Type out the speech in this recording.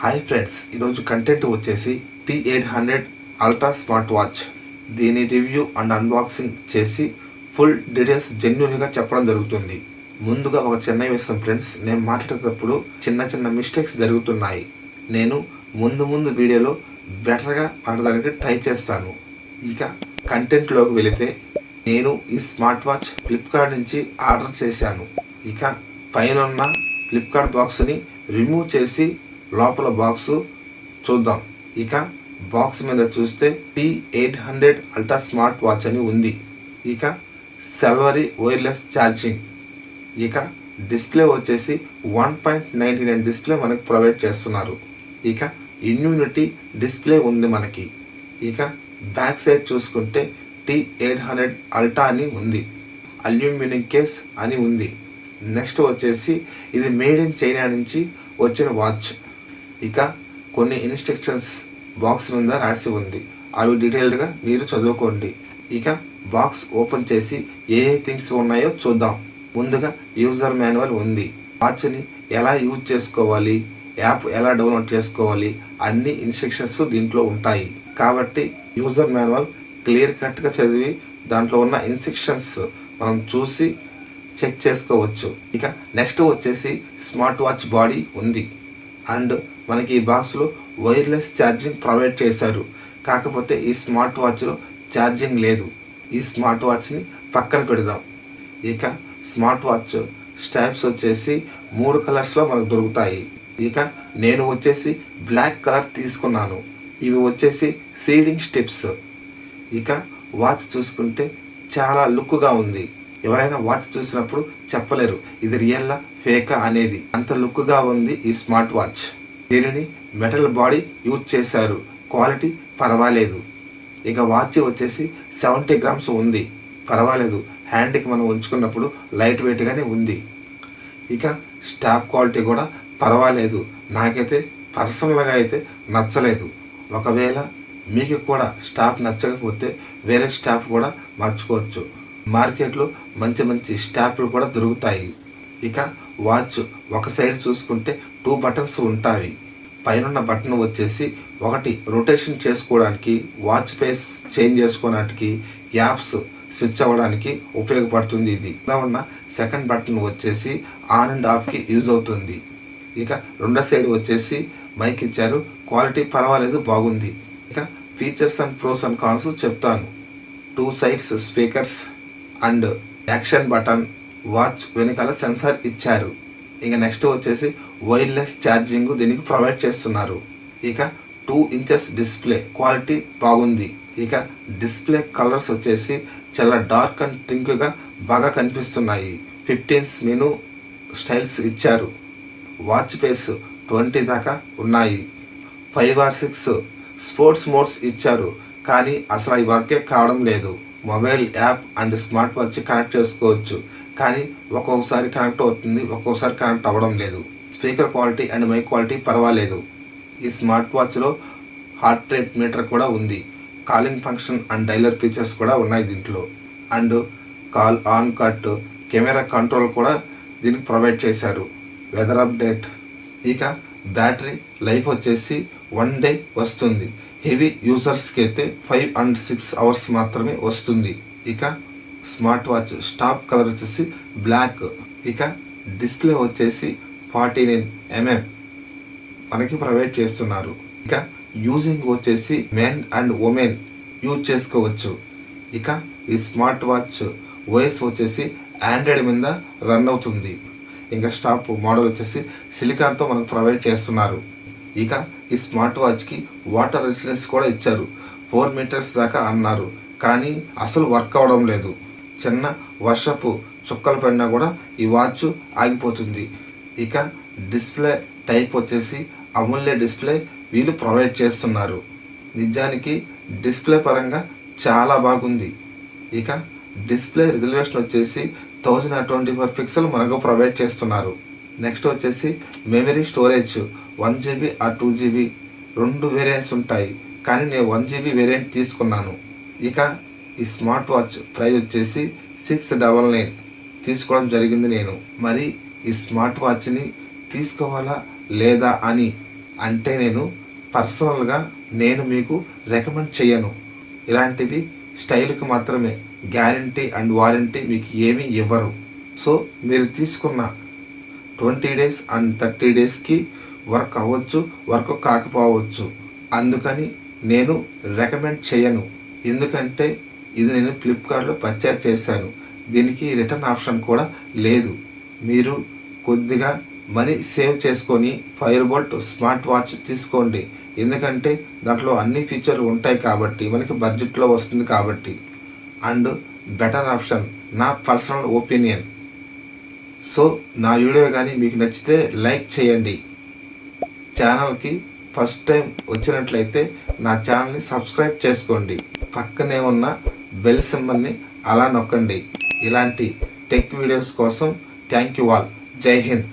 Hi friends, ఈరోజు content వచ్చేసి T800 ultra smart watch. దీని రివ్యూ అండ్ అన్బాక్సింగ్ చేసి ఫుల్ డీటెయిల్స్ జెన్యూన్గా చెప్పడం జరుగుతుంది. ముందుగా ఒక చిన్న విషయం ఫ్రెండ్స్, నేను మాట్లాడేటప్పుడు చిన్న చిన్న మిస్టేక్స్ జరుగుతున్నాయి. నేను ముందు వీడియోలో బెటర్గా మాట్లాడడానికి ట్రై చేస్తాను. ఇక కంటెంట్లోకి వెళితే, నేను ఈ స్మార్ట్ వాచ్ ఫ్లిప్కార్ట్ నుంచి ఆర్డర్ చేశాను. ఇక పైన ఫ్లిప్కార్ట్ బాక్స్ని రిమూవ్ చేసి లోపల బాక్స్ చూద్దాం. ఇక బాక్స్ మీద చూస్తే T800 అల్ట్రా స్మార్ట్ వాచ్ అని ఉంది. ఇక సిల్వరీ వైర్లెస్ ఛార్జింగ్. ఇక డిస్ప్లే వచ్చేసి 1.99 డిస్ప్లే మనకు ప్రొవైడ్ చేస్తున్నారు. ఇక ఇన్యూనిటీ డిస్ప్లే ఉంది మనకి. ఇక బ్యాక్ సైడ్ చూసుకుంటే T800 అల్ట్రా అని ఉంది, అల్యూమినియం కేస్ అని ఉంది. నెక్స్ట్ వచ్చేసి ఇది మేడ్ ఇన్ చైనా నుంచి వచ్చిన వాచ్. ఇక కొన్ని ఇన్స్ట్రక్షన్స్ బాక్స్ మీద రాసి ఉంది, అవి డీటెయిల్డ్గా మీరు చదువుకోండి. ఇక బాక్స్ ఓపెన్ చేసి ఏ థింగ్స్ ఉన్నాయో చూద్దాం. ముందుగా యూజర్ మాన్యువల్ ఉంది. వాచ్ని ఎలా యూజ్ చేసుకోవాలి, యాప్ ఎలా డౌన్లోడ్ చేసుకోవాలి, అన్ని ఇన్స్ట్రక్షన్స్ దీంట్లో ఉంటాయి. కాబట్టి యూజర్ మాన్యువల్ క్లియర్ కట్గా చదివి దాంట్లో ఉన్న ఇన్స్ట్రక్షన్స్ మనం చూసి చెక్ చేసుకోవచ్చు. ఇక నెక్స్ట్ వచ్చేసి స్మార్ట్ వాచ్ బాడీ ఉంది. అండ్ మనకి ఈ బాక్స్లో వైర్లెస్ ఛార్జింగ్ ప్రొవైడ్ చేశారు. కాకపోతే ఈ స్మార్ట్ వాచ్లో ఛార్జింగ్ లేదు. ఈ స్మార్ట్ వాచ్ని పక్కన పెడదాం. ఇక స్మార్ట్ వాచ్ స్ట్రాప్స్ వచ్చేసి 3 కలర్స్లో మనకు దొరుకుతాయి. ఇక నేను వచ్చేసి బ్లాక్ కలర్ తీసుకున్నాను. ఇవి వచ్చేసి సీడింగ్ స్టెప్స్. ఇక వాచ్ చూసుకుంటే చాలా లుక్గా ఉంది. ఎవరైనా వాచ్ చూసినప్పుడు చెప్పలేరు ఇది రియల్లా ఫేకా అనేది, అంత లుక్గా ఉంది ఈ స్మార్ట్ వాచ్. దీనిని మెటల్ బాడీ యూజ్ చేశారు, క్వాలిటీ పర్వాలేదు. ఇక వాచ్ వచ్చేసి 70 గ్రామ్స్ ఉంది, పర్వాలేదు. హ్యాండ్కి మనం ఉంచుకున్నప్పుడు లైట్ వెయిట్గానే ఉంది. ఇక స్టాప్ క్వాలిటీ కూడా పర్వాలేదు. నాకైతే పర్సనల్గా అయితే నచ్చలేదు. ఒకవేళ మీకు కూడా స్టాప్ నచ్చకపోతే వేరే స్టాప్ కూడా మార్చుకోవచ్చు. మార్కెట్లో మంచి స్టాప్లు కూడా దొరుకుతాయి. ఇక వాచ్ ఒక సైడ్ చూసుకుంటే 2 బటన్స్ ఉంటాయి. పైన బటన్ వచ్చేసి ఒకటి రొటేషన్ చేసుకోవడానికి, వాచ్ ఫేస్ చేంజ్ చేసుకోవడానికి, యాప్స్ స్విచ్ అవ్వడానికి ఉపయోగపడుతుంది. ఇది ఉన్న సెకండ్ బటన్ వచ్చేసి ఆన్ అండ్ ఆఫ్కి యూజ్ అవుతుంది. ఇక రెండో సైడ్ వచ్చేసి మైక్ ఇచ్చారు, క్వాలిటీ పర్వాలేదు, బాగుంది. ఇక features and pros and cons చెప్తాను. 2 sides speakers and action button, watch వెనకాల సెన్సార్ ఇచ్చారు. ఇక నెక్స్ట్ వచ్చేసి వైర్లెస్ ఛార్జింగ్ దీనికి ప్రొవైడ్ చేస్తున్నారు. ఇక 2 ఇంచెస్ డిస్ప్లే, క్వాలిటీ బాగుంది. ఇక డిస్ప్లే కలర్స్ వచ్చేసి చాలా డార్క్ అండ్ థింక్గా బాగా కనిపిస్తున్నాయి. 15 మెనూ స్టైల్స్ ఇచ్చారు. వాచ్ ఫేస్ 20 దాకా ఉన్నాయి. 5 or 6 స్పోర్ట్స్ మోడ్స్ ఇచ్చారు, కానీ అసలు అవి వర్కే కావడం లేదు. Mobile app and smart watch connect చేసుకోవచ్చు, కానీ ఒక్కొక్కసారి కనెక్ట్ అవుతుంది, ఒక్కొక్కసారి కనెక్ట్ అవ్వడం లేదు. Speaker quality and mic quality పర్వాలేదు. ఈ స్మార్ట్ వాచ్లో హార్ట్ రేట్ మీటర్ కూడా ఉంది. Calling function and dialer features కూడా ఉన్నాయి దీంట్లో. And call on cut, camera control కూడా దీనికి ప్రొవైడ్ చేశారు. Weather update. ఇక బ్యాటరీ లైఫ్ వచ్చేసి 1 డే వస్తుంది. హెవీ యూజర్స్కి అయితే 5 and 6 అవర్స్ మాత్రమే వస్తుంది. ఇక స్మార్ట్ వాచ్ స్టాప్ కలర్ వచ్చేసి బ్లాక్. ఇక డిస్ప్లే వచ్చేసి 49 mm మనకి ప్రొవైడ్ చేస్తున్నారు. ఇక యూజింగ్ వచ్చేసి మెన్ అండ్ ఉమెన్ యూజ్ చేసుకోవచ్చు. ఇక ఈ స్మార్ట్ వాచ్ ఓఎస్ వచ్చేసి ఆండ్రాయిడ్ మీద రన్ అవుతుంది. ఇంకా స్టాప్ మోడల్ వచ్చేసి సిలికాన్తో మనకు ప్రొవైడ్ చేస్తున్నారు. ఇక ఈ స్మార్ట్ వాచ్కి వాటర్ రెసిస్టెన్స్ కూడా ఇచ్చారు. 4 meters దాకా అన్నారు, కానీ అసలు వర్క్ అవడం లేదు. చిన్న వర్షపు చుక్కలు పడినా కూడా ఈ వాచ్ ఆగిపోతుంది. ఇక డిస్ప్లే టైప్ వచ్చేసి అమూల్య డిస్ప్లే వీళ్ళు ప్రొవైడ్ చేస్తున్నారు. నిజానికి డిస్ప్లే పరంగా చాలా బాగుంది. ఇక డిస్ప్లే రిజల్యూషన్ వచ్చేసి 1024 పిక్సెల్ మనకు ప్రొవైడ్ చేస్తున్నారు. నెక్స్ట్ వచ్చేసి memory storage 1 GB or 2 GB 2 variants ఉంటాయి, కానీ నేను 1 GB వేరియంట్ తీసుకున్నాను. ఇక ఈ స్మార్ట్ వాచ్ ప్రైస్ వచ్చేసి 699 తీసుకోవడం జరిగింది నేను. మరి ఈ స్మార్ట్ వాచ్ని తీసుకోవాలా లేదా అని అంటే నేను పర్సనల్గా మీకు రికమెండ్ చేయను. ఇలాంటివి స్టైల్కి మాత్రమే, గ్యారంటీ అండ్ వారంటీ మీకు ఏమీ ఇవ్వరు. సో మీరు తీసుకున్న 20 days అండ్ 30 daysకి వర్క్ అవ్వచ్చు, వర్క్ కాకపోవచ్చు. అందుకని నేను రికమెండ్ చేయను. ఎందుకంటే ఇది నేను ఫ్లిప్కార్ట్లో పర్చేస్ చేశాను. దీనికి రిటర్న్ ఆప్షన్ కూడా లేదు. మీరు కొద్దిగా మనీ సేవ్ చేసుకొని ఫైర్ బోల్ట్ స్మార్ట్ వాచ్ తీసుకోండి. ఎందుకంటే దాంట్లో అన్ని ఫీచర్లు ఉంటాయి కాబట్టి, మనకి బడ్జెట్లో వస్తుంది కాబట్టి, అండ్ బెటర్ ఆప్షన్, నా పర్సనల్ ఒపీనియన్. సో నా వీడియో కానీ మీకు నచ్చితే లైక్ చేయండి. ఛానల్కి ఫస్ట్ టైం వచ్చినట్లయితే నా ఛానల్ని సబ్స్క్రైబ్ చేసుకోండి. పక్కనే ఉన్న బెల్ సింబల్ని అలా నొక్కండి. ఇలాంటి టెక్ వీడియోస్ కోసం థ్యాంక్ యూ ఆల్. జై హింద్.